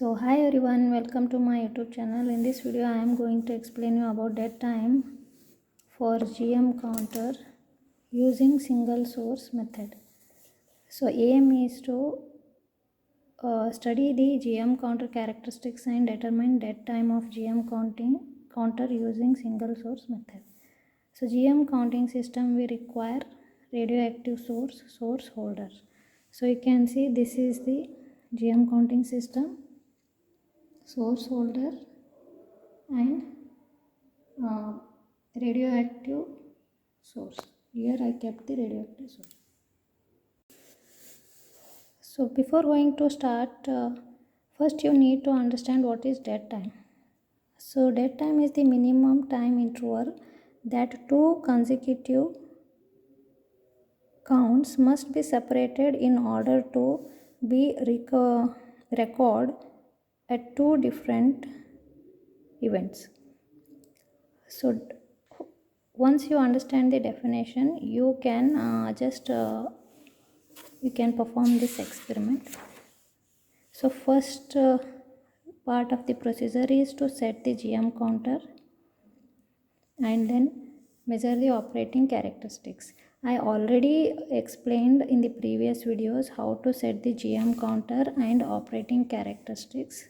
So hi everyone, welcome to my YouTube channel. In this video I am going to explain you about dead time for GM counter using single source method. So aim is to study the GM counter characteristics and determine dead time of GM counter using single source method. So GM counting system we require radioactive source holder. So you can see this is the GM counting system, source holder and uh, radioactive source. Here I kept the radioactive source. So before going to start, first you need to understand what is dead time. So dead time is the minimum time interval that two consecutive counts must be separated in order to be record at two different events. So once you understand the definition, you can you can perform this experiment. So first part of the procedure is to set the GM counter and then measure the operating characteristics. I already explained in the previous videos how to set the GM counter and operating characteristics.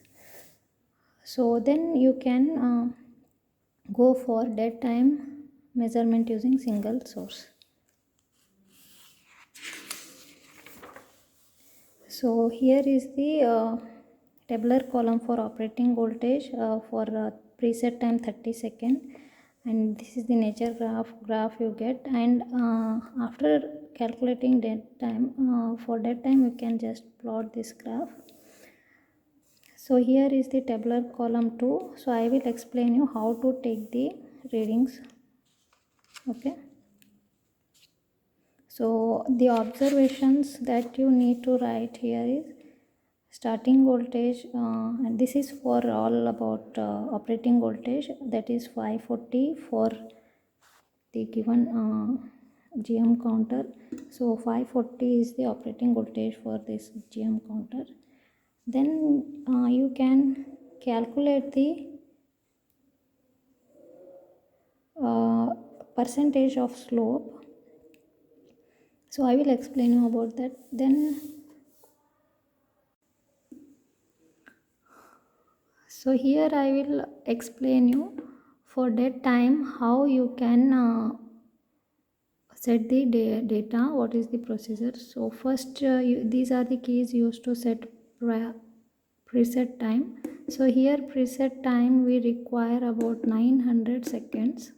So then you can go for dead time measurement using single source. So here is the tabular column for operating voltage for preset time 30 seconds, and this is the nature graph you get. And after calculating dead time, for dead time you can just plot this graph. So here is the tabular column 2. So I will explain you how to take the readings. Okay. So the observations that you need to write here is starting voltage, and this is for all about operating voltage, that is 540 for the given GM counter. So 540 is the operating voltage for this GM counter. Then you can calculate the percentage of slope. So I will explain you about that. Then so here I will explain you for dead time how you can set the data, what is the procedure. So first these are the keys used to set preset time. So here preset time we require about 900 seconds.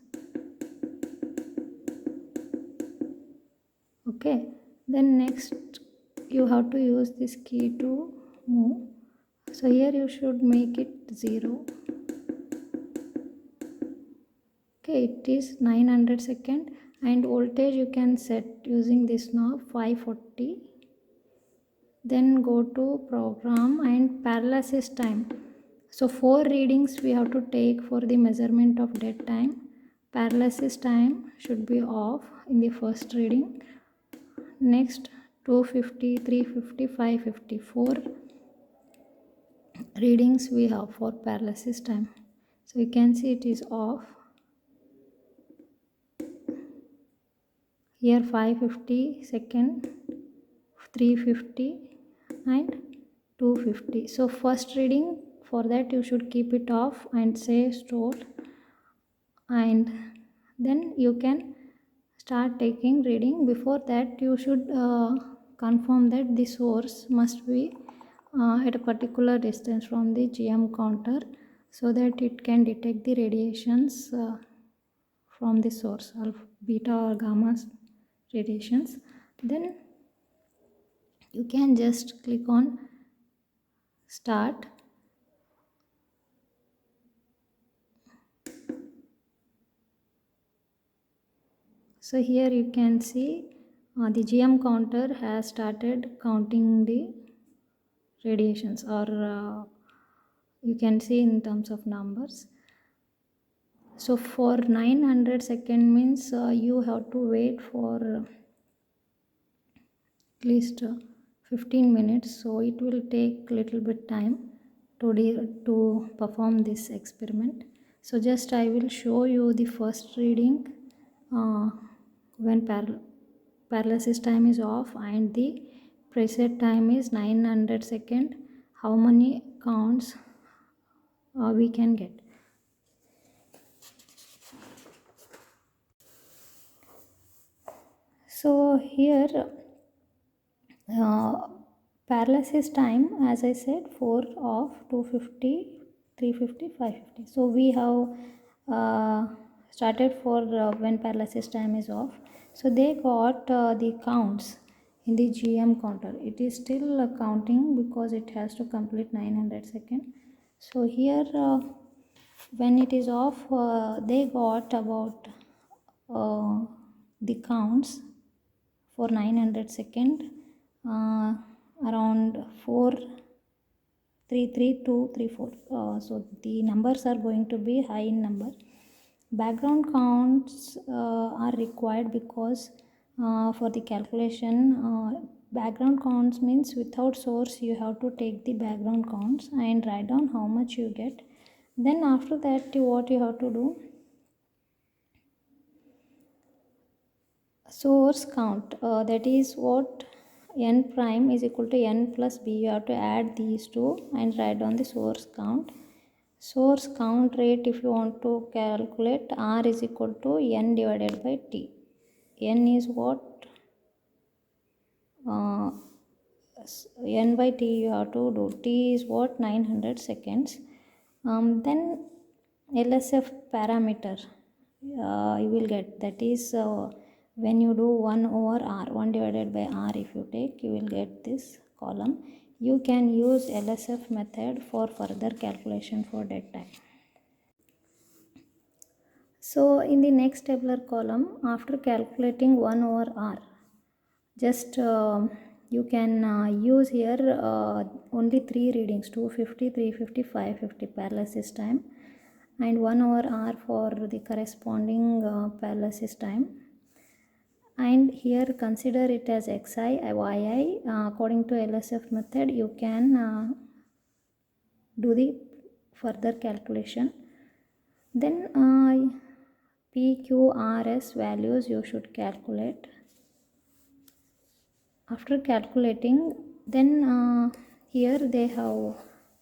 Okay, then next you have to use this key to move. So here you should make it 0. Okay, it is 900 second, and voltage you can set using this knob 540. Then go to program and paralysis time. So 4 readings we have to take for the measurement of dead time. Paralysis time should be off in the first reading. Next 250, 350, 550, 4 readings we have for paralysis time. So you can see it is off. Here 550 second, 350 and 250. So first reading, for that you should keep it off and say store, and then you can start taking reading. Before that you should confirm that the source must be at a particular distance from the GM counter so that it can detect the radiations from the source, alpha, beta or gamma radiations. Then you can just click on start. So here you can see the GM counter has started counting the radiations, or you can see in terms of numbers. So for 900 second means you have to wait for at least 15 minutes, so it will take little bit time to perform this experiment. So just I will show you the first reading when paralysis time is off and the preset time is 900 second. How many counts we can get. So here paralysis time, as I said, 4 off, 250, 350, 550. So we have started for when paralysis time is off. So they got the counts in the GM counter. It is still counting because it has to complete 900 second. So here when it is off, they got about the counts for 900 second around 433,234. So the numbers are going to be high in number. Background counts are required because for the calculation, background counts means without source you have to take the background counts and write down how much you get. Then after that, what you have to do, source count, that is what n prime is equal to n plus b. You have to add these two and write down the source count. Source count rate, if you want to calculate, r is equal to n divided by t. N is what n by t you have to do. T is what 900 seconds. Then LSF parameter you will get, that is when you do 1 over r, 1 divided by r if you take, you will get this column. You can use LSF method for further calculation for dead time. So in the next tabular column, after calculating 1 over r, just you can use here only 3 readings, 250, 350, 550 paralysis time, and 1 over r for the corresponding paralysis time. And here consider it as xi, yi. According to LSF method, you can do the further calculation. Then PQRS values you should calculate. After calculating, then here they have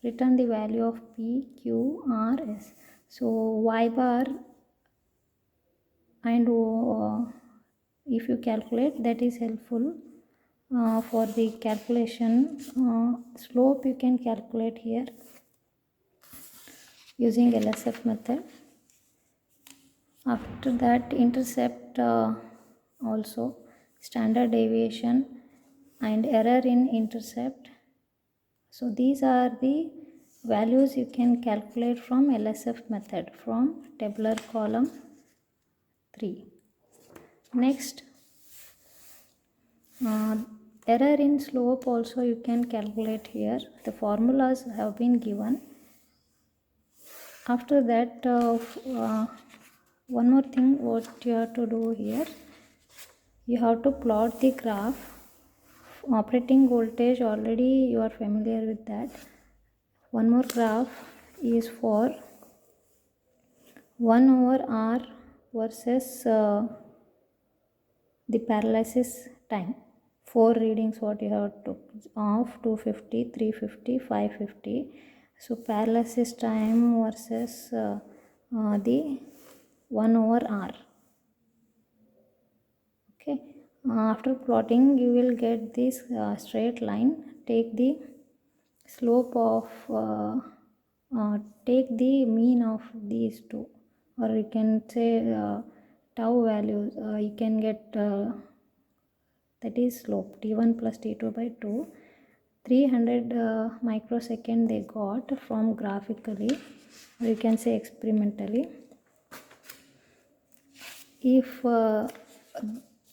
written the value of PQRS. So y bar, and if you calculate, that is helpful for the calculation. Slope you can calculate here using LSF method. After that, intercept also, standard deviation and error in intercept. So these are the values you can calculate from LSF method from tabular column 3. Next, error in slope also you can calculate here. The formulas have been given. After that, one more thing what you have to do here, you have to plot the graph. Operating voltage, already you are familiar with that. One more graph is for 1 over r versus the paralysis time. 4 readings what you have to off, 250, 350, 550. So paralysis time versus the 1 over r. Okay. After plotting, you will get this straight line. Take the slope of take the mean of these two, or you can say tau values. You can get that is slope t1 plus t2 by 2. 300 microsecond they got from graphically, or you can say experimentally. If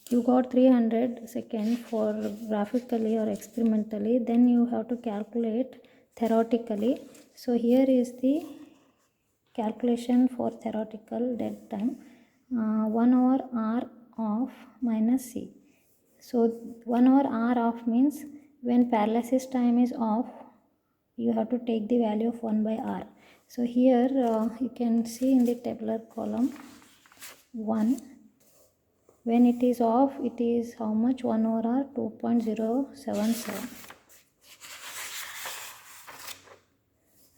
you got 300 second for graphically or experimentally, then you have to calculate theoretically. So here is the calculation for theoretical dead time. 1 over r of minus c. So 1 over r of means when paralysis time is off, you have to take the value of 1 by r. So here you can see in the tabular column 1, when it is off, it is how much? 1 over r, 2.077.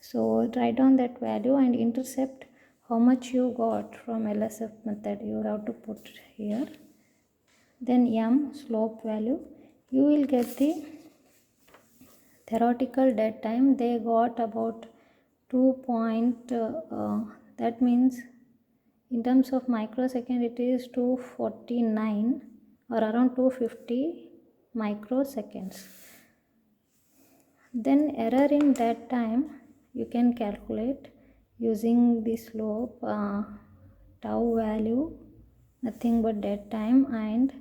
So write down that value and intercept how much you got from LSF method. You have to put here. Then m, slope value. You will get the theoretical dead time. They got about 2. That means in terms of microsecond it is 249 or around 250 microseconds. Then error in that time you can calculate using the slope, tau value, nothing but dead time, and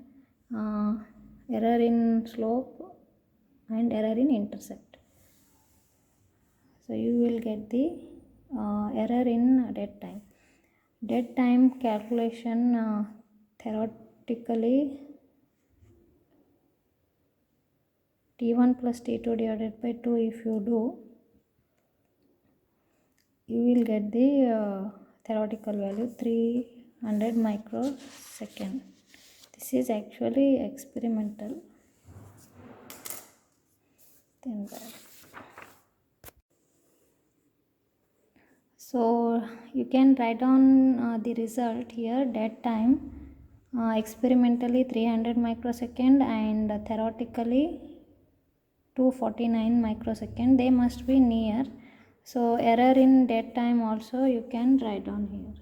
error in slope and error in intercept. So you will get the error in dead time. Dead time calculation, theoretically t1 plus t2 divided by 2 if you do, you will get the theoretical value 300 microsecond. This is actually experimental. Then so you can write down the result here. Dead time experimentally 300 microsecond and theoretically 249 microsecond. They must be near. So error in dead time also you can write down here.